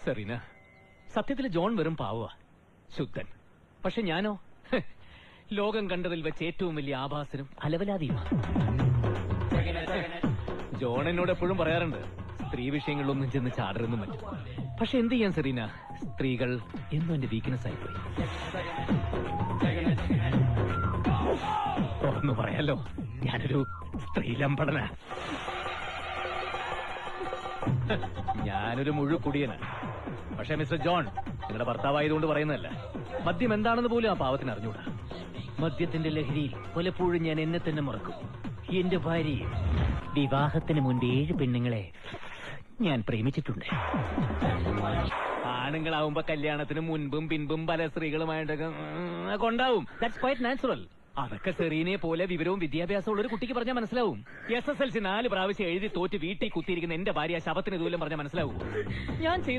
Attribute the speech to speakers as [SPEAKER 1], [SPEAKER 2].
[SPEAKER 1] Serena, സത്യത്തിൽ John വെറും പാവുക, ശുദ്ധൻ. പക്ഷെ ഞാനോ ലോകം കണ്ടതിൽ വെച്ച് ഏറ്റവും വലിയ ആഭാസനും അലവലാതിയുമാണ്. ജോൺ എന്നോട് എപ്പോഴും പറയാറുണ്ട് സ്ത്രീ വിഷയങ്ങളിലൊന്നും ചെന്ന് ചാടരുന്നും മറ്റും. പക്ഷെ എന്ത് ചെയ്യാൻ സെറീന, സ്ത്രീകൾ എന്നും എന്റെ വീക്ക്നെസ് ആയിപ്പോയി. തുറന്നു പറയാലോ, ഞാനൊരു സ്ത്രീലമ്പടന. ഞാനൊരു മുഴുക്കുടിയനാണ്. പക്ഷെ മിസ്റ്റർ ജോൺ, നിങ്ങളുടെ ഭർത്താവായതുകൊണ്ട് പറയുന്നതല്ല, മദ്യം എന്താണെന്ന് പോലും ആ പാവത്തിന് അറിഞ്ഞൂടാ. മദ്യത്തിന്റെ ലഹരിയിൽ പലപ്പോഴും ഞാൻ എന്നെ തന്നെ മറക്കും. എന്റെ ഭാര്യയെ വിവാഹത്തിന് മുൻപ് 7 പെണ്ണുങ്ങളെ ഞാൻ പ്രേമിച്ചിട്ടുണ്ട്. ആണുങ്ങളാവുമ്പോ കല്യാണത്തിന് മുൻപും പിൻപും പല സ്ത്രീകളുമായിട്ടൊക്കെ കൊണ്ടാവും. That's quite natural. അതൊക്കെ സെറീനയെ പോലെ വിവരവും വിദ്യാഭ്യാസവും ഉള്ള ഒരു കുട്ടിക്ക് പറഞ്ഞാൽ മനസ്സിലാവും. SSLC 4 പ്രാവശ്യം എഴുതി തോറ്റ് വീട്ടിൽ കുത്തിയിരിക്കുന്ന എന്റെ ഭാര്യ ശവത്തിന് ദൂരം പറഞ്ഞാൽ മനസ്സിലാവും. ഞാൻ ചെയ്ത്